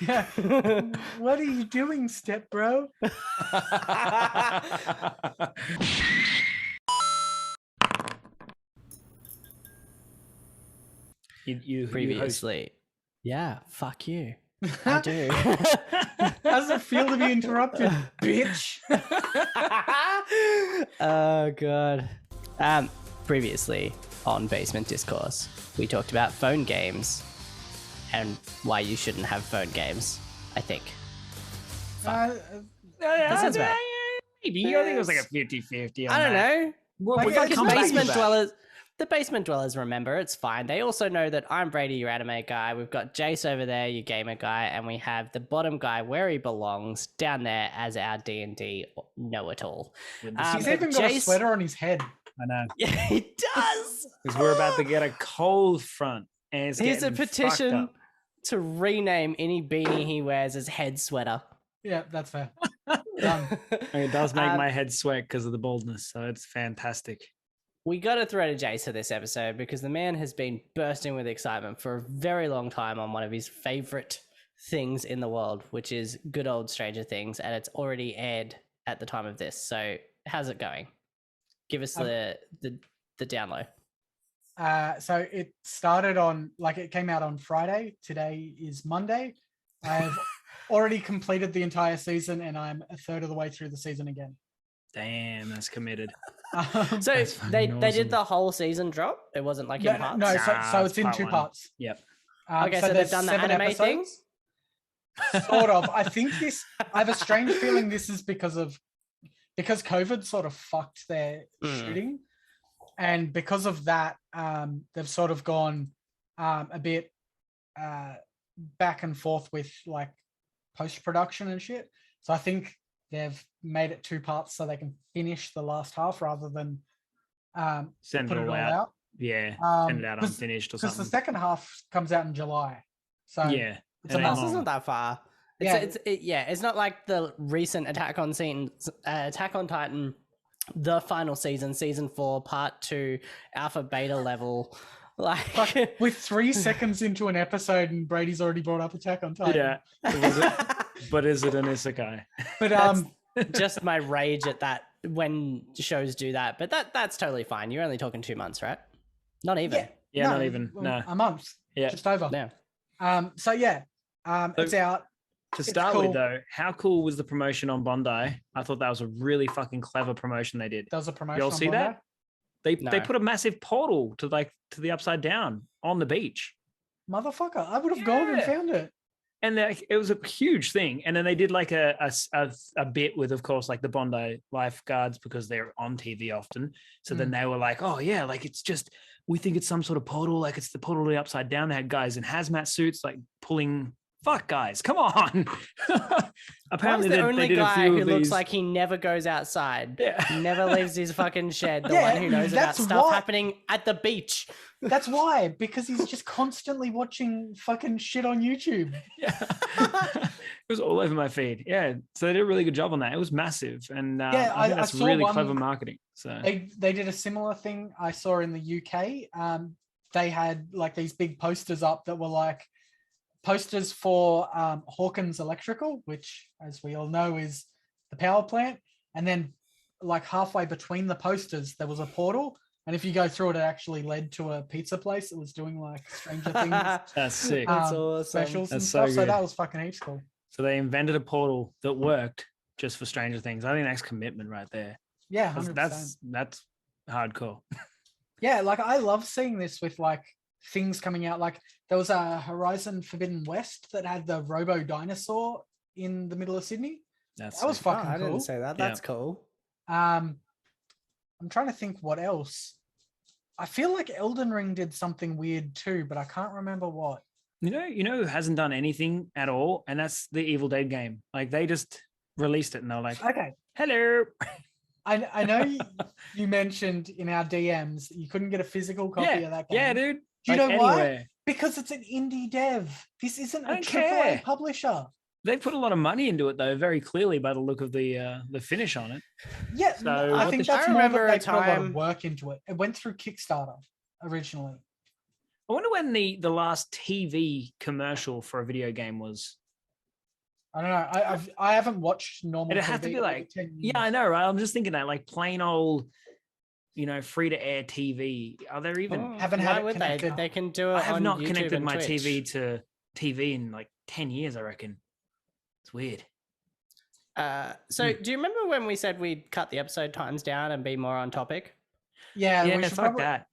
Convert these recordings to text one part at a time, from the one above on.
Yeah. What are you doing, step bro? You Previously. Yeah, fuck you. I do. How does it feel to be interrupted, bitch? Oh god. Previously on Basement Discourse, we talked about phone games and why you shouldn't have phone games, I think. That sounds bad. Maybe. I think it was like a 50-50 on I don't that. know. Well, we Fucking come back to basement that. dwellers. The basement dwellers remember, it's fine. They also know that I'm Brady, your anime guy. We've got Jace over there, your gamer guy, and we have the bottom guy where he belongs down there as our D&D know-it-all. He's even got a sweater on his head. I know. Yeah, he does. Because we're about to get a cold front. And it's Here's a getting petition fucked up. to rename any beanie he wears as head sweater. Yeah, that's fair. Done. It does make my head sweat because of the baldness, so it's fantastic. We got to throw to Jace for this episode because the man has been bursting with excitement for a very long time on one of his favorite things in the world, which is good old Stranger Things, and it's already aired at the time of this. So how's it going? Give us the down low. So it started on, it came out on Friday. Today is Monday. I've already completed the entire season, and I'm a third of the way through the season again. Damn, that's committed. So they did the whole season drop? It wasn't like in parts? No, so it's in two parts. Yep. Okay, so they've done the anime thing? Sort of. I have a strange feeling this is because COVID sort of fucked their shooting. And because of that, they've sort of gone a bit back and forth with like post-production and shit. So I think they've made it two parts so they can finish the last half rather than send put it all out. Yeah, send it out unfinished or something. Because the second half comes out in July. So yeah, it's not that far. It's not like the recent Attack on Titan, the final season 4, part 2, alpha beta level. Like we're 3 seconds into an episode and Brady's already brought up Attack on Titan. Yeah. But is it an isekai? But just my rage at that when shows do that. But that's totally fine. You're only talking 2 months, right? Not even. Yeah, not even. No. A month. Yeah. Just over. Yeah. So it's out. To start with, though, how cool was the promotion on Bondi? I thought that was a really fucking clever promotion they did. That was a promotion. You all on see Bondi? that? They put a massive portal to the upside down on the beach. Motherfucker, I would have gone and found it. And it was a huge thing. And then they did like a bit with, of course, like the Bondi lifeguards because they're on TV often. So then they were like, oh yeah, like it's just, we think it's some sort of portal, like it's the portal to the upside down. They had guys in hazmat suits like pulling. Fuck, guys, come on. Apparently the only guy who looks like he never goes outside. Yeah. Never leaves his fucking shed. The one who knows about stuff happening at the beach. That's why, because he's just constantly watching fucking shit on YouTube. Yeah. It was all over my feed. Yeah. So they did a really good job on that. It was massive. And I think that's really clever marketing. So they did a similar thing I saw in the UK. They had like these big posters up that were like posters for Hawkins Electrical, which, as we all know, is the power plant. And then like halfway between the posters, there was a portal. And if you go through it, it actually led to a pizza place that was doing like Stranger Things. That's sick. That's awesome. Specials and stuff. So that was fucking heaps cool. So they invented a portal that worked just for Stranger Things. I think that's commitment right there. Yeah, 100%. That's hardcore. Yeah, like I love seeing this with like things coming out. Like there was a Horizon Forbidden West that had the Robo Dinosaur in the middle of Sydney. That was fucking cool. I didn't say that. That's cool. I'm trying to think what else. I feel like Elden Ring did something weird too, but I can't remember what. You know who hasn't done anything at all? And that's the Evil Dead game. Like they just released it and they're like, okay, hello. I know you mentioned in our DMs that you couldn't get a physical copy of that game. Yeah, dude. Do you know why? Because it's an indie dev. This isn't a AAA publisher. They put a lot of money into it, though, very clearly by the look of the finish on it. Yeah, so I think that's more that they put a lot of work into it. It went through Kickstarter originally. I wonder when the last TV commercial for a video game was. I don't know. I haven't watched normal. It'd have to TV be in like, 10 yeah, I years. know, right? I'm just thinking that like plain old, free to air TV. Are there even? Oh, Haven't why had it would they? connected. They can do it I have on not YouTube connected and my Twitch. TV to TV in like 10 years, I reckon. It's weird. So do you remember when we said we'd cut the episode times down and be more on topic? Yeah, Yeah, we should fuck probably. that.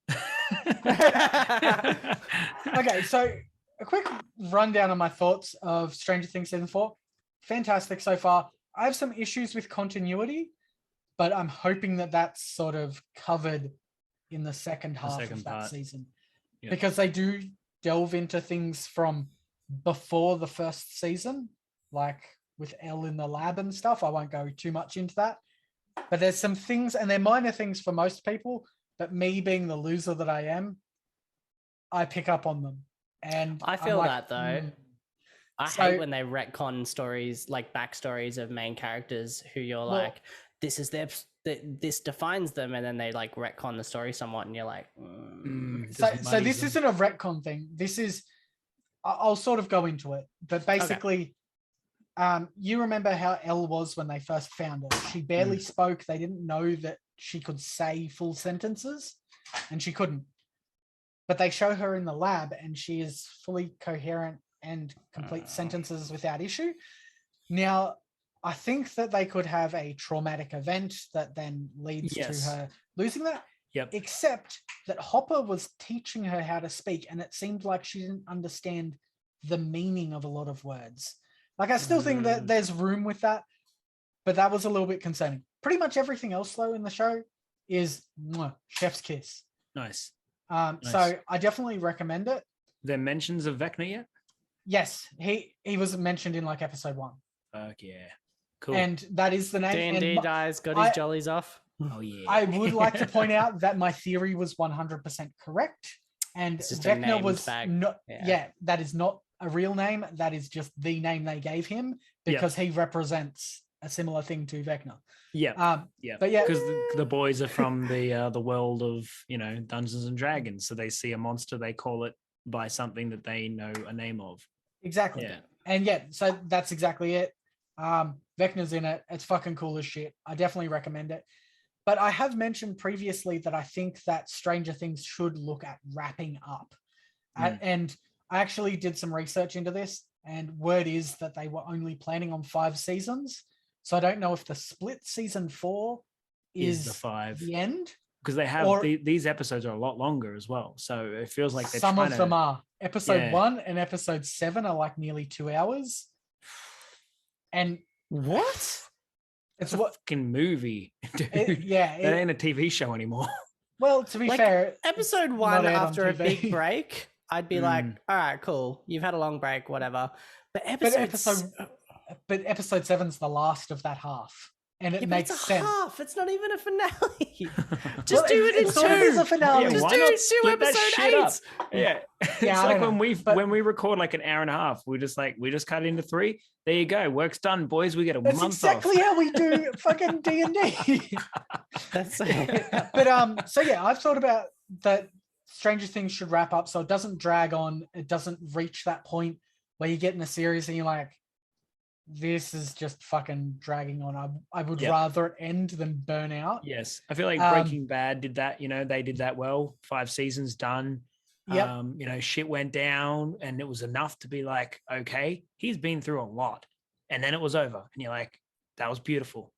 Okay, so a quick rundown of my thoughts of Stranger Things season 4. Fantastic so far. I have some issues with continuity, but I'm hoping that that's sort of covered in the second half second of that part. season, Yeah. because they do delve into things from before the first season, like with Elle in the lab and stuff. I won't go too much into that, but there's some things, and they're minor things for most people, but me being the loser that I am, I pick up on them. And I I'm feel like, that though. I So- hate when they retcon stories, like backstories of main characters who you're like, this is this defines them, and then they like retcon the story somewhat, and you're like, So this isn't a retcon thing. This is, I'll sort of go into it, but basically, you remember how Elle was when they first found her. She barely spoke. They didn't know that she could say full sentences, and she couldn't. But they show her in the lab, and she is fully coherent and complete sentences without issue. Now, I think that they could have a traumatic event that then leads to her losing that. Yep. Except that Hopper was teaching her how to speak, and it seemed like she didn't understand the meaning of a lot of words. Like, I still think that there's room with that, but that was a little bit concerning. Pretty much everything else, though, in the show is chef's kiss. Nice. So I definitely recommend it. There mentions of Vecna yet? Yes, he was mentioned in like episode 1. Fuck yeah. Cool. And that is the name. D&D And guys got his jollies off. oh yeah. I would like to point out that my theory was 100% correct. And It's just a Vecna name was tag. not, Yeah. that is not a real name. That is just the name they gave him because he represents a similar thing to Vecna. Yeah. But yeah, Because the boys are from the world of Dungeons and Dragons, so they see a monster, they call it by something that they know a name of. exactly. Yeah. And so that's exactly it. Vecna's in it. It's fucking cool as shit. I definitely recommend it. But I have mentioned previously that I think that Stranger Things should look at wrapping up. And I actually did some research into this, and word is that they were only planning on 5 seasons. So I don't know if the split season 4 is the end. Because they have or- these episodes are a lot longer as well. So it feels like they're Some trying of them to, are. Episode Yeah. 1 and episode 7 are like nearly 2 hours. And What? it's a what fucking movie, dude. that That ain't a TV show anymore. well, to be Like, fair, Episode not 1 aired on after a TV. big break, I'd be like, all right, cool. You've had a long break, whatever. But episode but episode 7's the last of that half, and it makes it's a sense. half. It's not even a finale. Just Well, do it in sort of is a 2. finale. Yeah, Just why do not 2 split that episode shit up? 8. Yeah. It's I like don't when know, when we record like an hour and a half, we just cut it into 3. There you go. Work's done, boys. We get a That's month exactly off. how we do fucking D&D. That's But so yeah, I've thought about that. Stranger Things should wrap up so it doesn't drag on. It doesn't reach that point where you get in a series and you're like, this is just fucking dragging on. I would rather it end than burn out. Yes. I feel like Breaking Bad did that, they did that well. 5 seasons done. Yep. Shit went down and it was enough to be like, okay, he's been through a lot. And then it was over. And you're like, that was beautiful.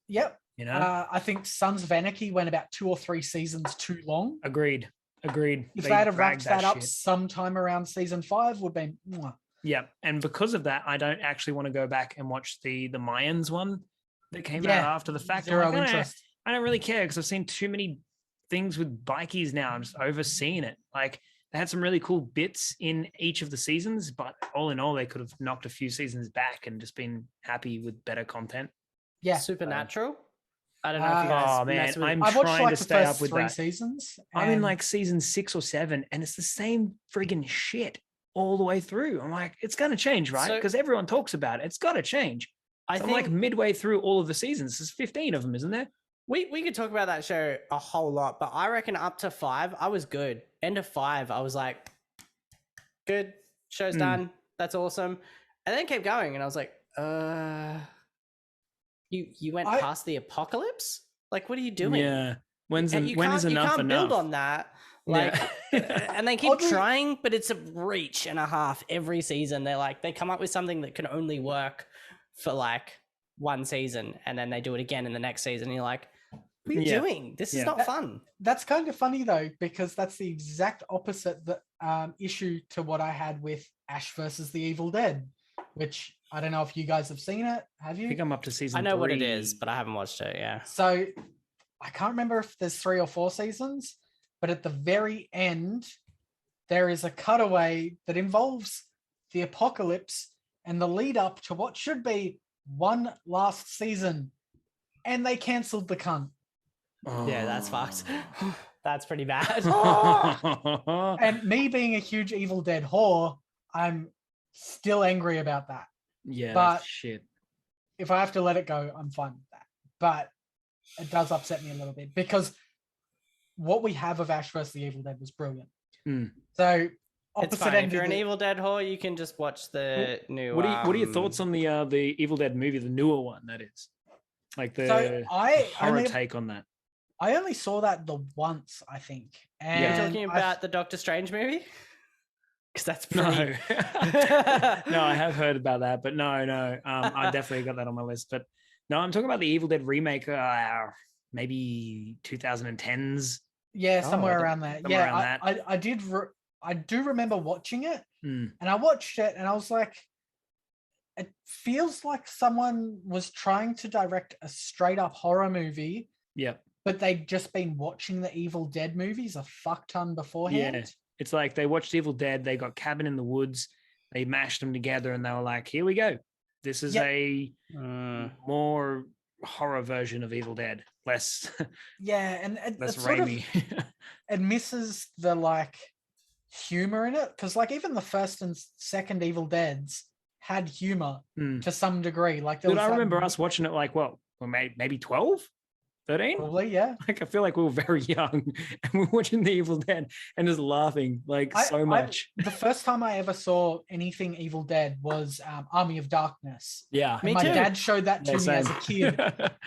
Yep. I think Sons of Anarchy went about 2 or 3 seasons too long. Agreed. If they had wrapped that up sometime around season 5, would be. Yeah, and because of that, I don't actually want to go back and watch the Mayans one that came out after the fact. Zero interest. I don't really care because I've seen too many things with bikies now. I'm just overseeing it. Like they had some really cool bits in each of the seasons, but all in all, they could have knocked a few seasons back and just been happy with better content. Yeah. Supernatural. I don't know if you guys mess with I'm I've watched trying like to the stay first up with 3 that. seasons. I'm in and like season 6 or 7, and it's the same friggin' shit all the way through. I'm like, it's going to change, right? So- Because everyone talks about it. It's got to change. I So think I'm like midway through all of the seasons. There's 15 of them, isn't there? we could talk about that show a whole lot, but I reckon up to 5, I was good. End of 5, I was like, good, show's done. That's awesome. And then kept going, and I was like, You went past the apocalypse? Like, what are you doing? Yeah. When is You can't enough? build on that. Like, and they keep Oddly- trying, but it's a reach and a half every season. They come up with something that can only work for like one season, and then they do it again in the next season. And you're like, what are you doing? This is not fun. That's kind of funny though, because that's the exact opposite issue to what I had with Ash versus the Evil Dead, which I don't know if you guys have seen it. Have you? I think I'm up to season 3. I know what it is, but I haven't watched it. Yeah. So I can't remember if there's 3 or 4 seasons, but at the very end, there is a cutaway that involves the apocalypse and the lead up to what should be one last season, and they cancelled the cunt. Oh. Yeah, that's fucked. That's pretty bad. And me being a huge Evil Dead whore, I'm still angry about that. Yeah, but that's shit. If I have to let it go, I'm fine with that. But it does upset me a little bit because what we have of Ash vs. the Evil Dead was brilliant. So it's fine. If you're an Evil Dead whore, you can just watch the new. What are your thoughts on the Evil Dead movie, the newer one? That is, like the horror take on that. I only saw that the once, I think. And you're talking about the Doctor Strange movie? Because that's pretty... No, I have heard about that, but no. I definitely got that on my list. But no, I'm talking about the Evil Dead remake, maybe 2010s. Yeah, somewhere around there. Yeah, I do remember watching it, and I watched it, and I was like, it feels like someone was trying to direct a straight up horror movie. Yep. But they'd just been watching the Evil Dead movies a fuck ton beforehand. Yeah. It's like they watched Evil Dead, they got Cabin in the Woods, they mashed them together, and they were like, here we go. This is a more horror version of Evil Dead. Less and less rainy. It misses the like humor in it. Because like even the first and second Evil Deads had humor to some degree. Like I remember us watching it like, well maybe 12? 13? Probably, yeah. Like I feel like we were very young and we were watching The Evil Dead and just laughing so much. The first time I ever saw anything Evil Dead was Army of Darkness. Yeah. And my dad showed that to me as a kid.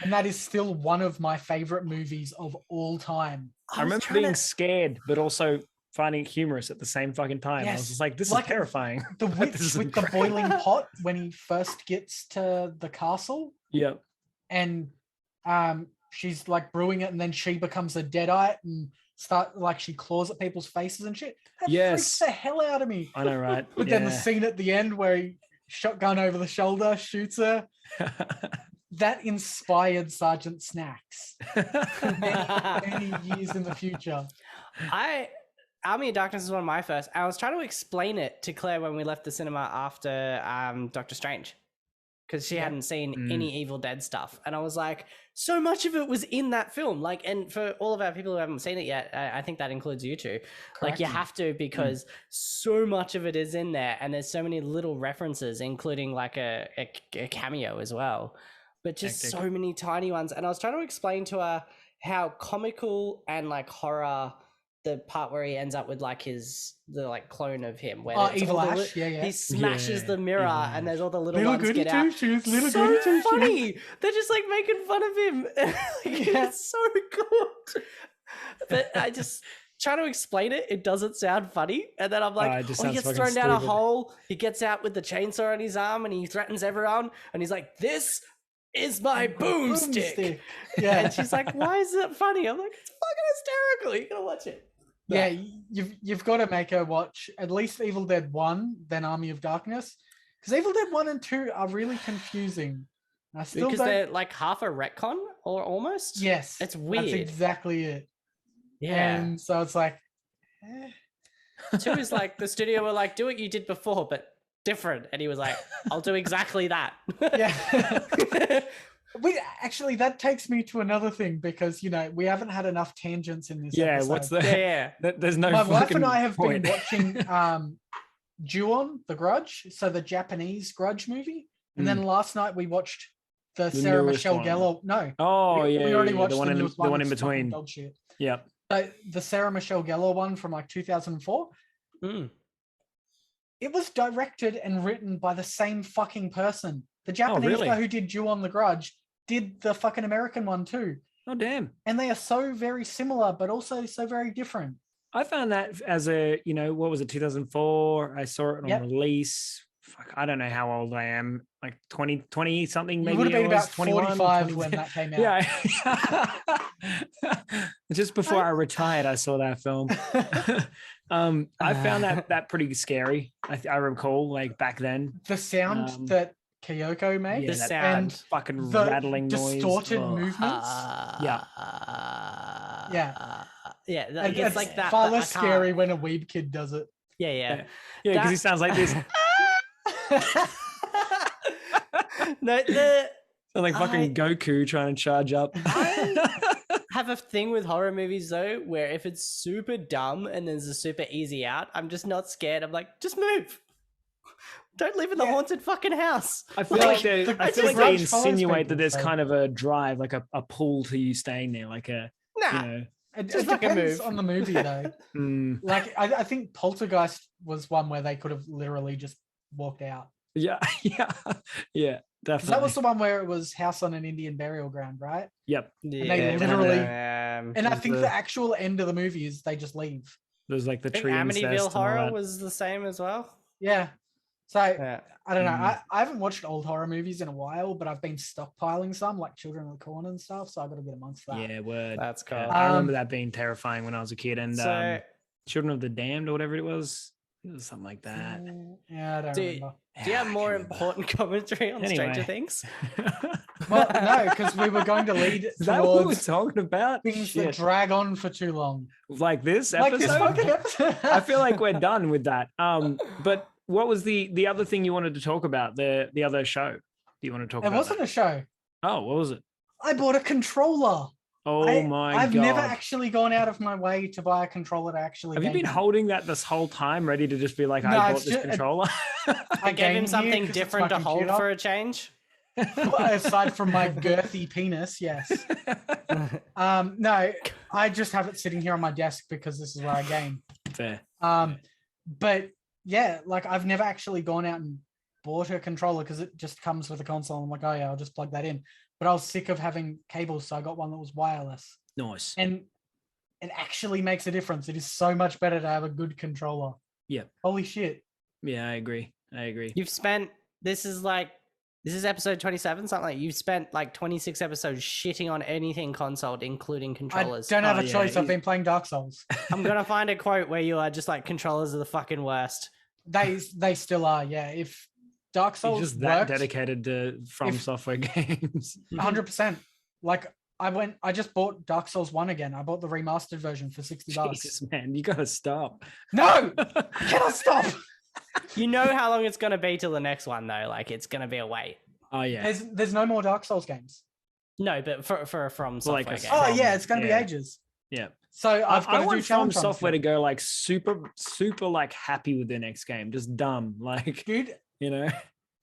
And that is still one of my favorite movies of all time. I remember being scared, but also finding it humorous at the same fucking time. Yes. I was just like, this is terrifying. The witch with the boiling pot when he first gets to the castle. Yep. And she's like brewing it, and then she becomes a deadite and she claws at people's faces and shit. That freaks the hell out of me. I know, right? But then the scene at the end where he shotgun over the shoulder, shoots her. That inspired Sergeant Snacks many years in the future. Army of Darkness is one of my first. I was trying to explain it to Claire when we left the cinema after Doctor Strange, because she hadn't seen any Evil Dead stuff. And I was like, so much of it was in that film. Like, and for all of our people who haven't seen it yet, I think that includes you two. Correct. Like, you have to, because so much of it is in there. And there's so many little references, including like a cameo as well. But just so many tiny ones. And I was trying to explain to her how comical and like horror, the part where he ends up with like the like clone of him, where Evil Ash, he smashes the mirror and there's all the little ones goody get out. So funny. They're just like making fun of him. It's so good. But I just try to explain it. It doesn't sound funny. And then I'm like, he gets thrown down a hole. He gets out with the chainsaw on his arm and he threatens everyone. And he's like, this is my boomstick. Yeah. And she's like, why is that funny? I'm like, it's fucking hysterical. You gotta watch it. Yeah, you've got to make her watch at least Evil Dead 1, then Army of Darkness. Because Evil Dead 1 and 2 are really confusing. Because they're like half a retcon or almost? Yes. It's weird. That's exactly it. Yeah. And so it's like... 2 is like, the studio were like, do what you did before, but different. And he was like, I'll do exactly that. Yeah. Actually, that takes me to another thing, because we haven't had enough tangents in this episode. What's the there's no my wife and I have point. been watching Ju-on, the Grudge, so the Japanese Grudge movie, and then last night we watched the Sarah Michelle Gellar. We already watched the one in between. Dog shit. Yeah. So the Sarah Michelle Gellar one from like 2004. it was directed and written by the same fucking person. The Japanese really? guy who did Ju-on the Grudge did the fucking American one too. Oh, damn. And they are so very similar, but also so very different. I found that as a, what was it, 2004? I saw it on release. Fuck, I don't know how old I am. Like 20 something, maybe. You would have been about 21, 45 20. when that came out. Yeah. Just before I retired, I saw that film. I found that pretty scary. I recall, like, back then. The sound that Kyoko made, the sound, and fucking the rattling noise, distorted movements. Yeah. Like, it's like that. Far less scary when a weeb kid does it. Yeah, because he sounds like this. No, like fucking Goku trying to charge up. I have a thing with horror movies though, where if it's super dumb and there's a super easy out, I'm just not scared. I'm like, just move. Don't live in the haunted fucking house. I feel like they insinuate that there's kind of a drive, like a pull to you staying there, like a It depends on the movie though. Like I think Poltergeist was one where they could have literally just walked out. Yeah, definitely. That was the one where it was House on an Indian Burial Ground, right? Yep. And they literally, and I think the actual end of the movie is they just leave. There's like the tree. Amityville Horror was the same as well. Yeah. So I don't know. I haven't watched old horror movies in a while, but I've been stockpiling some, like Children of the Corn and stuff. So I got to get amongst that. Yeah, word. That's cool. I remember that being terrifying when I was a kid. And Children of the Damned or whatever it was something like that. Yeah, I don't remember. Do you have more important commentary on Stranger Things? Well, no, because we were going to lead Is that what we're talking about? Things that drag on for too long. Like this episode? Like this fucking episode. I feel like we're done with that. But what was the other thing you wanted to talk about? The other show? Do you want to talk about? It wasn't a show. Oh, what was it? I bought a controller. Oh my God. I've never actually gone out of my way to buy a controller to actually. Have you been holding that this whole time, ready to just be like, I bought this controller? I gave him something different to hold for a change. Aside from my girthy penis, yes. No, I just have it sitting here on my desk because this is where I game. Fair. But yeah, like I've never actually gone out and bought a controller because it just comes with a console. I'm like, oh yeah, I'll just plug that in. But I was sick of having cables, so I got one that was wireless. Nice. And it actually makes a difference. It is so much better to have a good controller. Yep. Holy shit. Yeah, I agree. You've spent, this is episode 27, something like you've spent like 26 episodes shitting on anything console, including controllers. I don't have a choice. I've been playing Dark Souls. I'm going to find a quote where you are just like, controllers are the fucking worst. They still are, yeah. If Dark Souls just that dedicated to From Software games. 100%. Like I just bought Dark Souls 1 again. I bought the remastered version for $60. Jesus, man, you gotta stop. No, I cannot stop. You know how long it's gonna be till the next one though. Like it's gonna be a wait. Oh yeah. There's no more Dark Souls games. No, but for From Software games. Oh yeah, it's gonna be ages. Yeah. So I've got to do From Software to go like super like happy with their next game, just dumb, like dude. You know,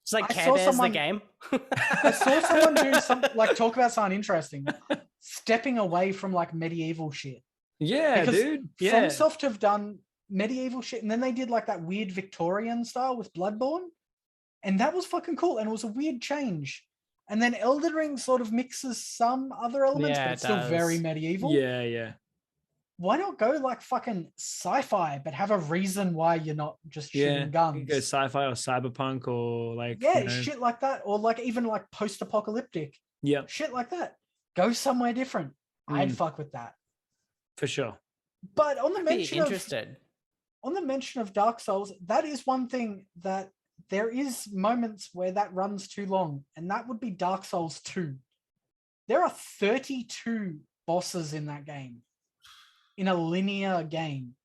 it's like Care Bears the game. I saw someone do talk about something interesting, stepping away from like medieval shit. Yeah, because dude. Yeah. FromSoft have done medieval shit, and then they did like that weird Victorian style with Bloodborne, and that was fucking cool, and it was a weird change. And then Elden Ring sort of mixes some other elements, but it's still very medieval. Yeah, yeah. Why not go like fucking sci-fi, but have a reason why you're not just shooting guns? You go sci-fi or cyberpunk or like shit like that, or like even like post-apocalyptic. Yeah, shit like that. Go somewhere different. I'd fuck with that for sure. But on the mention of Dark Souls, that is one thing that there is moments where that runs too long, and that would be Dark Souls 2. There are 32 bosses in that game. In a linear game.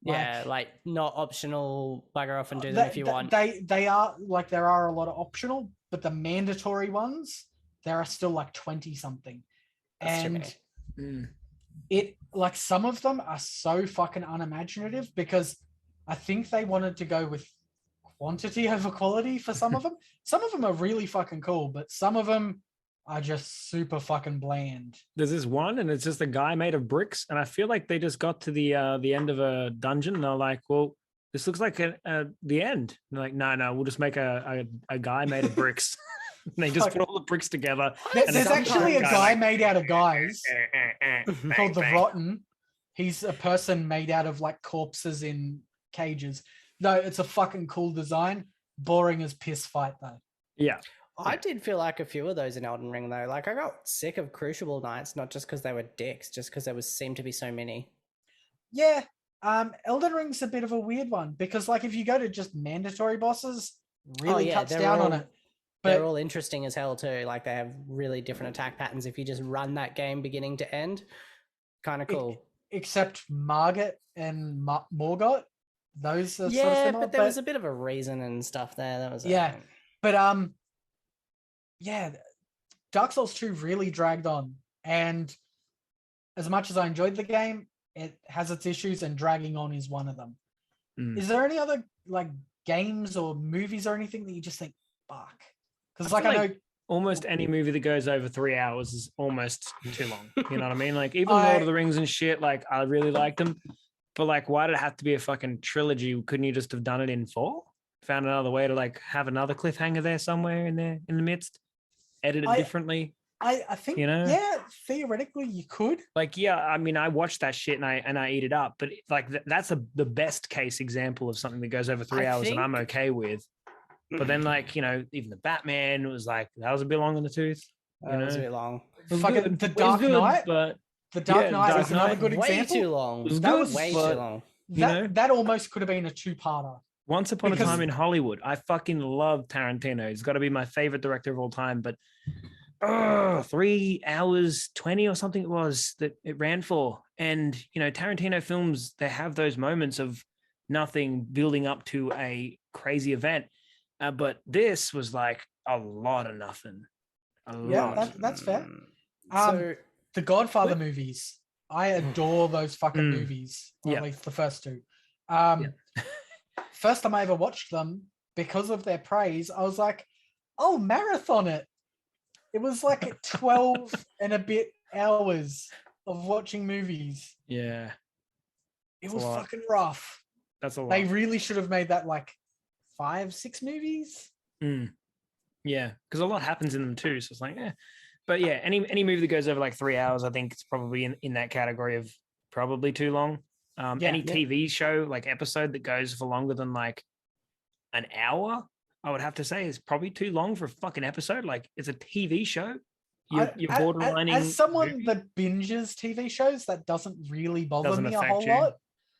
Yeah, like not optional, bugger off and do them if you want. They are like, there are a lot of optional, but the mandatory ones, there are still like 20 something. And it like some of them are so fucking unimaginative because I think they wanted to go with quantity over quality for some of them. Some of them are really fucking cool, but some of them are just super fucking bland. There's this one, and it's just a guy made of bricks, and I feel like they just got to the end of a dungeon, and they're like, "Well, this looks like the end. And they're like, no, we'll just make a guy made of bricks. And they just put all the bricks together. There's actually a guy made out of guys called the Rotten. He's a person made out of like corpses in cages. No, it's a fucking cool design. Boring as piss fight though. Yeah. I did feel like a few of those in Elden Ring though. Like I got sick of Crucible Knights, not just because they were dicks, just because there seemed to be so many. Yeah. Elden Ring's a bit of a weird one because like if you go to just mandatory bosses, really cuts down on it. But they're all interesting as hell too. Like they have really different attack patterns if you just run that game beginning to end. Kind of cool. Except Margit and Morgott. Those are sort of similar, but there was a bit of a reason and stuff there. That was but Dark Souls 2 really dragged on, and as much as I enjoyed the game, it has its issues, and dragging on is one of them. Is there any other like games or movies or anything that you just think, fuck? Because like I know almost any movie that goes over 3 hours is almost too long. You know what I mean? Like even Lord of the Rings and shit, like I really liked them. But like, why did it have to be a fucking trilogy? Couldn't you just have done it in 4? Found another way to like have another cliffhanger there somewhere in the midst, edit it differently. I think, theoretically you could. Like, I mean, I watched that shit and I eat it up, but like that's the best case example of something that goes over 3 hours and I'm okay with. But then like, even the Batman was like, that was a bit long in the tooth. That was a bit long. Fucking The Dark Knight, but The Dark Knight is another good example. Way too long. That was way too long. That almost could have been a 2-parter. Once upon a time in Hollywood, I fucking love Tarantino. He's got to be my favorite director of all time. But 3 hours 20 or something it was that it ran for. And Tarantino films, they have those moments of nothing building up to a crazy event. But this was like a lot of nothing. That's fair. The Godfather movies. I adore those fucking movies. Or at least the first two. First time I ever watched them, because of their praise, I was like, oh, marathon it. It was like 12 and a bit hours of watching movies. Yeah. It was fucking rough. That's a lot. They really should have made that like 5-6 movies. Yeah, because a lot happens in them too. So it's like, But yeah, any movie that goes over like 3 hours, I think it's probably in that category of probably too long. Any TV show, like episode that goes for longer than like an hour, I would have to say is probably too long for a fucking episode. Like it's a TV show. You're borderlining. As someone that binges TV shows, that doesn't really bother me a whole lot.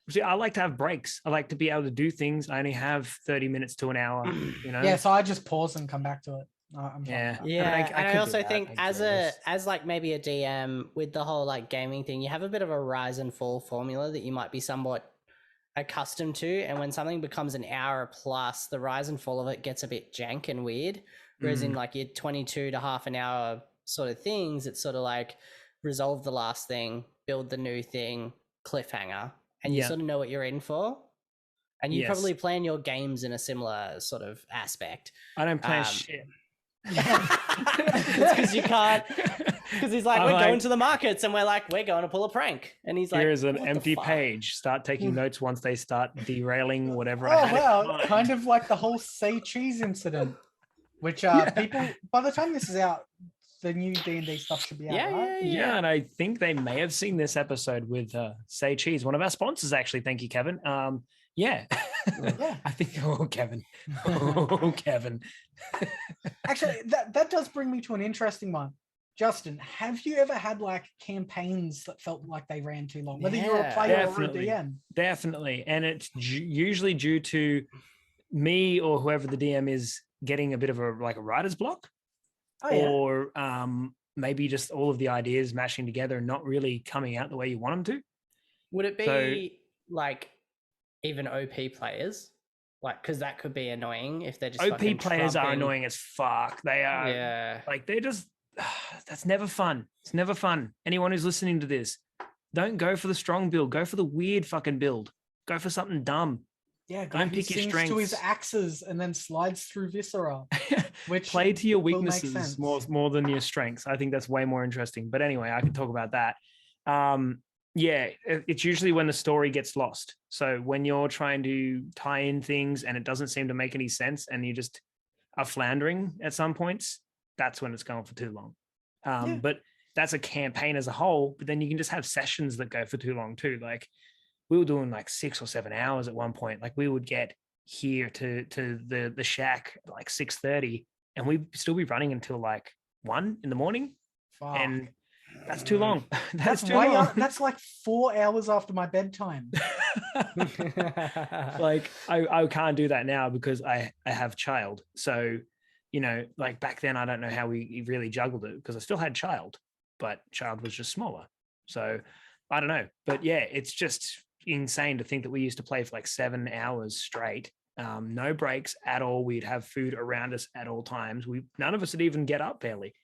See, I like to have breaks. I like to be able to do things. I only have 30 minutes to an hour, Yeah, so I just pause and come back to it. I also think as like maybe a DM with the whole like gaming thing, you have a bit of a rise and fall formula that you might be somewhat accustomed to, and when something becomes an hour plus, the rise and fall of it gets a bit jank and weird. Whereas in like your 22 to half an hour sort of things, it's sort of like resolve the last thing, build the new thing, cliffhanger, and you sort of know what you're in for. And you probably plan your games in a similar sort of aspect. I don't plan shit. It's because you can't. Because he's like, we're going to the markets, and we're like, we're going to pull a prank. And he's like, here's an empty page. Start taking notes once they start derailing whatever. Kind of like the whole Say Cheese incident, which people, by the time this is out, the new D&D stuff should be out, right? Yeah, and I think they may have seen this episode with Say Cheese, one of our sponsors, actually. Thank you, Kevin. I think. Kevin. Kevin. Actually, that does bring me to an interesting one. Justin, have you ever had like campaigns that felt like they ran too long, whether you're a player or a DM? Definitely, and it's usually due to me or whoever the DM is getting a bit of a writer's block, or maybe just all of the ideas mashing together and not really coming out the way you want them to. Would it be like even OP players? Like, because that could be annoying if they're just OP players are annoying as fuck. They are like they're just that's never fun. It's never fun. Anyone who's listening to this, don't go for the strong build. Go for the weird fucking build. Go for something dumb. Yeah, don't pick your strengths. To his axes and then slides through viscera. Which play to your weaknesses more than your strengths. I think that's way more interesting. But anyway, I can talk about that. Yeah, it's usually when the story gets lost. So when you're trying to tie in things and it doesn't seem to make any sense and you just are floundering at some points, that's when it's going for too long. But that's a campaign as a whole, but then you can just have sessions that go for too long too. Like we were doing like 6 or 7 hours at one point. Like we would get here to the shack like 6:30 and we'd still be running until like 1 a.m. Fuck. And that's too long. That's too long. That's like 4 hours after my bedtime. Like I can't do that now because I have child. So, you know, like back then I don't know how we really juggled it because I still had child, but child was just smaller. So I don't know. But yeah, it's just insane to think that we used to play for like 7 hours straight. No breaks at all. We'd have food around us at all times. None of us would even get up barely.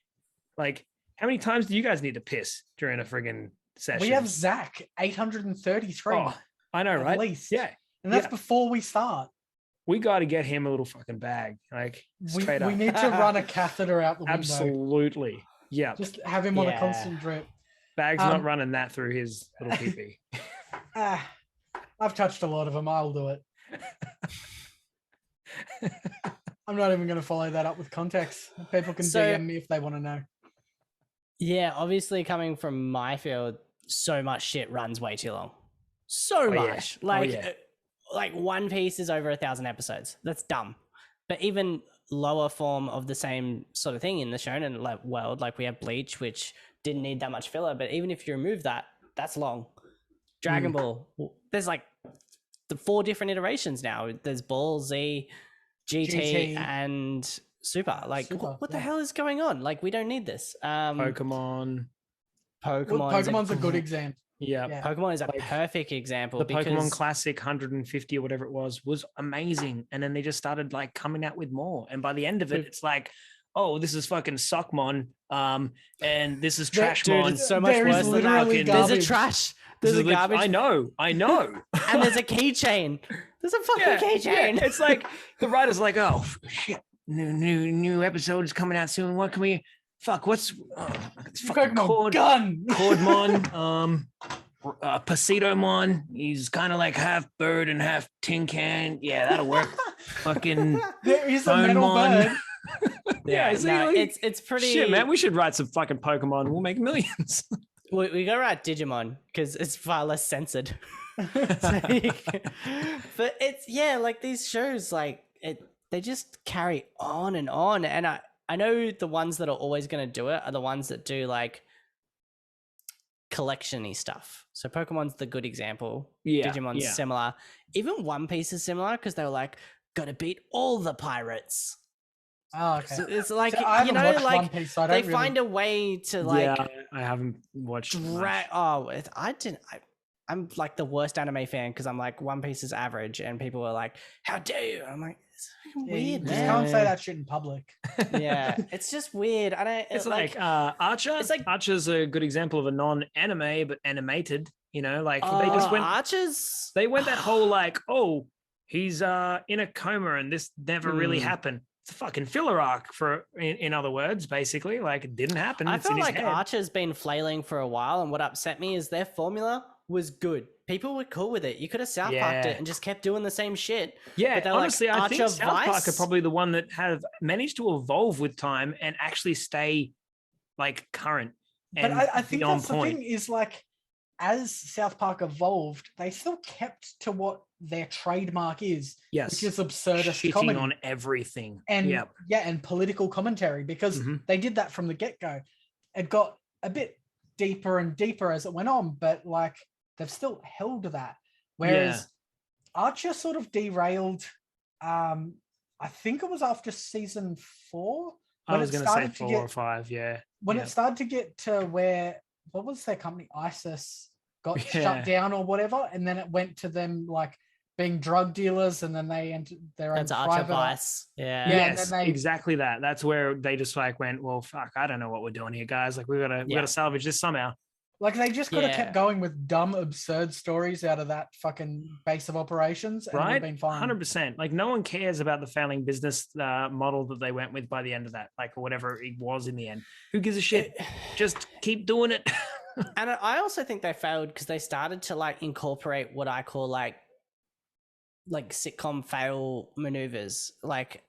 Like, how many times do you guys need to piss during a friggin' session? We have Zach 833. Oh, I know, right? At least. Yeah. And that's before we start. We got to get him a little fucking bag. Like, straight up. We need to run a catheter out the window. Absolutely. Yeah. Just have him on a constant drip. Bag's not running that through his little pee-pee. I've touched a lot of them. I'll do it. I'm not even going to follow that up with context. People can DM me if they want to know. Yeah, obviously coming from my field, so much shit runs way too long. So much. Yeah. Like One Piece is over 1,000 episodes. That's dumb. But even lower form of the same sort of thing in the shonen world, like we have Bleach, which didn't need that much filler. But even if you remove that, that's long. Dragon Ball, there's like the 4 different iterations now. There's Ball, Z, GT, and Super. Like, what the hell is going on? Like, we don't need this. Pokemon's a good example. Yeah. Pokemon is a perfect example. The Pokemon Classic 150 or whatever it was amazing. And then they just started like coming out with more. And by the end of it, it's like, oh, this is fucking Suckmon. And this is Trashmon. Dude, it's so much worse than that. There's a trash. There's a garbage. I know. And there's a keychain. There's a fucking keychain. Yeah. It's like the writer's like, oh shit, new episode is coming out soon. What can we? Fuck, what's Pokemon Cordmon, Pasitomon. He's kind of like half bird and half tin can. Yeah, that'll work. Fucking there is a metal bird. It's pretty shit, man. We should write some fucking Pokemon. We'll make millions. We gotta write Digimon because it's far less censored. But it's like these shows, like they just carry on, and I know the ones that are always going to do it are the ones that do like collection-y stuff. So Pokemon's the good example. Digimon's similar. Even One Piece is similar because they were like, gotta beat all the pirates. Oh, okay. So it's like, you know, like One Piece, so they find a way to like. Yeah, I haven't watched. I'm like the worst anime fan because I'm like, One Piece is average, and people are like, how dare you? I'm like, it's weird, man. Just can't say that shit in public. Yeah, it's just weird. It's like Archer. It's like Archer's a good example of a non-anime but animated. You know, like they just went Archers. They went that whole like, oh, he's in a coma and this never really happened. It's a fucking filler arc in other words, basically. Like it didn't happen. I felt like Archer's been flailing for a while, and what upset me is their formula was good. People were cool with it. You could have South Parked it and just kept doing the same shit. Yeah, but honestly, like, I think South Park are probably the one that have managed to evolve with time and actually stay like current. But I think that's the thing is like, as South Park evolved, they still kept to what their trademark is, which is absurdist comedy on everything, and and political commentary, because they did that from the get-go. It got a bit deeper and deeper as it went on, but like they've still held to that. Whereas Archer sort of derailed. I think it was after season 4. I was going to say 4 or 5. When it started to get to where, what was their company, ISIS, got shut down or whatever, and then it went to them like being drug dealers, and then they entered their own private Vice. Yes, exactly that. That's where they just like went, well, fuck, I don't know what we're doing here, guys. Like we gotta salvage this somehow. Like they just could have kept going with dumb, absurd stories out of that fucking base of operations, and it would have been fine. 100%. Like no one cares about the failing business model that they went with by the end of that, like or whatever it was in the end. Who gives a shit? Just keep doing it. And I also think they failed because they started to like incorporate what I call like sitcom fail maneuvers. Like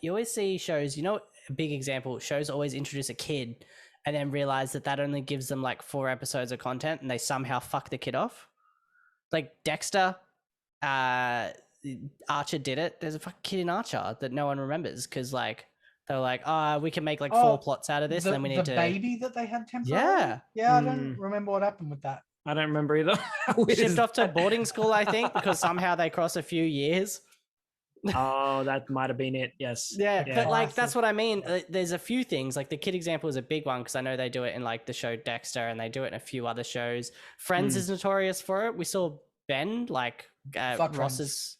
you always see shows, you know, a big example, shows always introduce a kid and then realize that only gives them like 4 episodes of content and they somehow fuck the kid off. Like Dexter, Archer did it. There's a fucking kid in Archer that no one remembers because like they're like, we can make like 4 plots out of this, and then we need the to baby that they had temporarily. Yeah, I don't remember what happened with that. I don't remember either. shipped off to boarding school, I think, because somehow they cross a few years. Oh, that might have been it. Yes. Yeah, but like that's what I mean. There's a few things. Like the kid example is a big one because I know they do it in like the show Dexter, and they do it in a few other shows. Friends is notorious for it. We saw Ben, like Ross's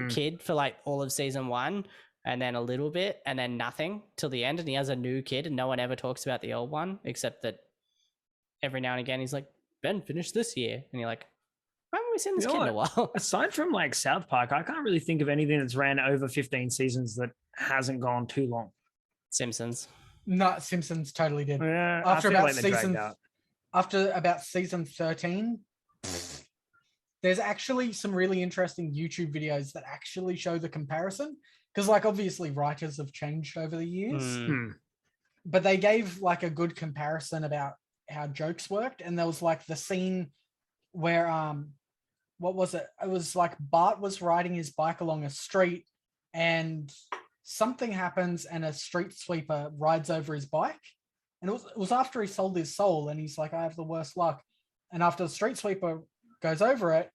kid, for like all of season 1, and then a little bit, and then nothing till the end. And he has a new kid, and no one ever talks about the old one, except that every now and again he's like, Ben finished this year, and you're like, why haven't we seen this kid in a while? Aside from like South Park, I can't really think of anything that's ran over 15 seasons that hasn't gone too long. Simpsons. No, Simpsons totally did. Yeah, after about season 13, there's actually some really interesting YouTube videos that actually show the comparison. Because like obviously writers have changed over the years, but they gave like a good comparison about how jokes worked. And there was like the scene where what was it? It was like Bart was riding his bike along a street and something happens and a street sweeper rides over his bike. And it was after he sold his soul and he's like, I have the worst luck. And after the street sweeper goes over it,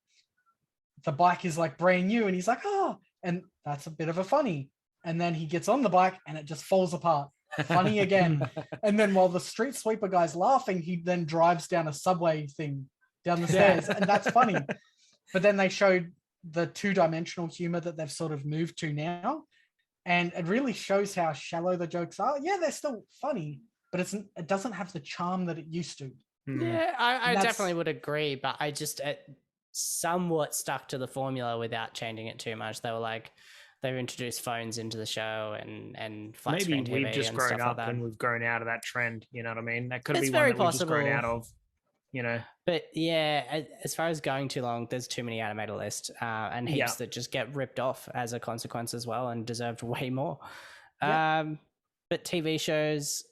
the bike is like brand new and he's like, oh, and that's a bit of a funny. And then he gets on the bike and it just falls apart. Funny again. And then while the street sweeper guy's laughing, he then drives down a subway thing down the stairs, and that's funny. But then they showed the 2-dimensional humor that they've sort of moved to now, and it really shows how shallow the jokes are. Yeah, they're still funny, but it doesn't have the charm that it used to. Yeah, I definitely would agree, but I just somewhat stuck to the formula without changing it too much. They were like, they've introduced phones into the show and flat screen TV. Maybe we've just grown up and we've grown out of that trend. You know what I mean? That could be one that we've just grown out of. You know, but yeah, as far as going too long, there's too many animated lists and heaps that just get ripped off as a consequence as well and deserved way more. But TV shows,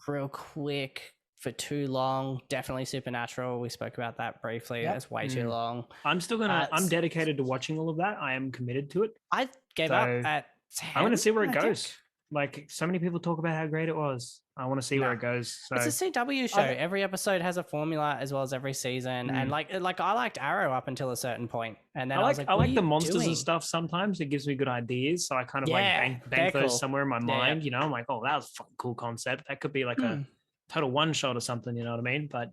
real quick, for too long, definitely Supernatural. We spoke about that briefly. That's way too long. I'm still gonna. I'm dedicated to watching all of that. I am committed to it. I gave up at 10. I'm gonna see where it goes. Like so many people talk about how great it was. I want to see where it goes. So. It's a CW show. Every episode has a formula as well as every season. And like I liked Arrow up until a certain point. And then I like the monsters and stuff sometimes. It gives me good ideas. So I kind of like bank those somewhere in my mind. You know, I'm like, oh, that was a fucking cool concept. That could be like a total one shot or something, you know what I mean? But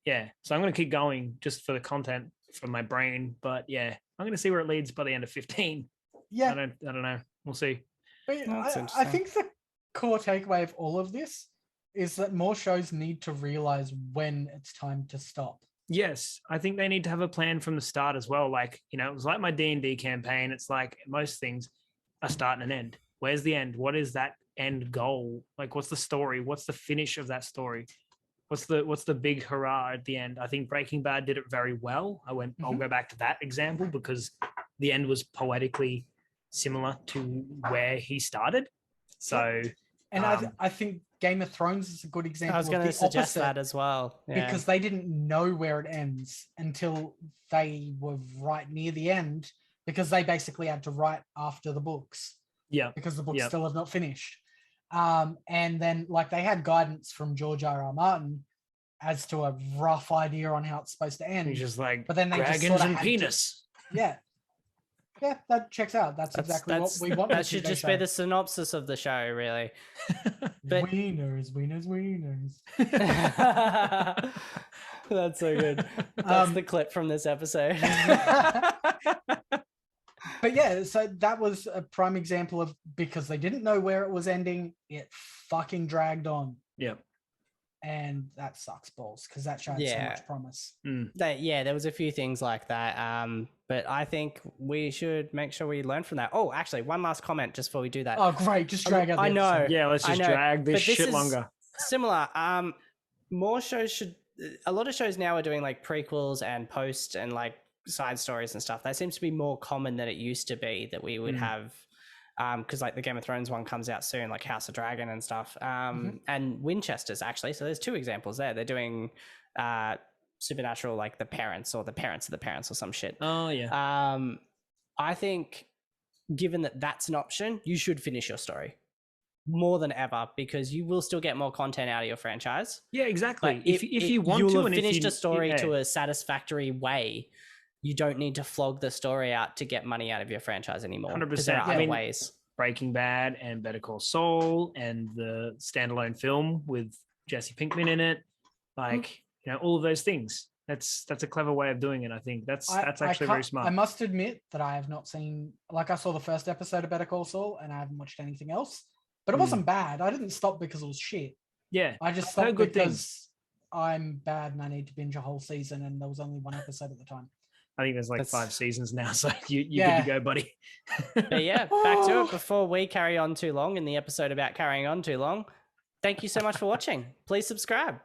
yeah, so I'm going to keep going just for the content from my brain. But yeah, I'm going to see where it leads by the end of 15. Yeah. I don't know. We'll see. But I think the core takeaway of all of this is that more shows need to realize when it's time to stop. Yes, I think they need to have a plan from the start as well. Like, you know, it was like my D&D campaign. It's like most things, a start and an end. Where's the end? What is that end goal? Like, what's the story? What's the finish of that story? What's the big hurrah at the end? I think Breaking Bad did it very well. I'll go back to that example because the end was poetically similar to where he started. So, and I think Game of Thrones is a good example. I was going to suggest that as well, because they didn't know where it ends until they were right near the end, because they basically had to write after the books. Yeah, because the books still have not finished. And then like they had guidance from George R.R. Martin as to a rough idea on how it's supposed to end. He's just like, but then they dragons just and penis. Yeah, that checks out. That's exactly what we want. That should just be the synopsis of the show, really. But wieners. That's so good. That's the clip from this episode. But yeah, so that was a prime example of, because they didn't know where it was ending, it fucking dragged on. Yep. And that sucks balls because that showed so much promise. There was a few things like that. But I think we should make sure we learn from that. Oh, actually, one last comment just before we do that. Oh, great. Just drag out the I know. episode. Yeah, let's just drag this shit longer. Similar. More shows should a lot of shows now are doing like prequels and post and like side stories and stuff. That seems to be more common than it used to be that we would have. Because like the Game of Thrones one comes out soon, like House of Dragon and stuff, and Winchester's actually. So there's 2 examples there. They're doing Supernatural, like the parents or the parents of the parents or some shit. Oh yeah. I think, given that that's an option, you should finish your story more than ever, because you will still get more content out of your franchise. Yeah, exactly. But If you want you'll to, have and finished if you, a story to a satisfactory way, you don't need to flog the story out to get money out of your franchise anymore. 100%. There are other ways. Breaking Bad and Better Call Saul and the standalone film with Jesse Pinkman in it, like all of those things. That's a clever way of doing it. I think that's actually very smart. I must admit that I have not seen, like, I saw the first episode of Better Call Saul and I haven't watched anything else, but it wasn't bad. I didn't stop because it was shit. Yeah, I just stopped because I'm bad and I need to binge a whole season, and there was only 1 episode at the time. I think there's like 5 seasons now, so you're good to go, buddy. But yeah, back to it before we carry on too long in the episode about carrying on too long. Thank you so much for watching. Please subscribe.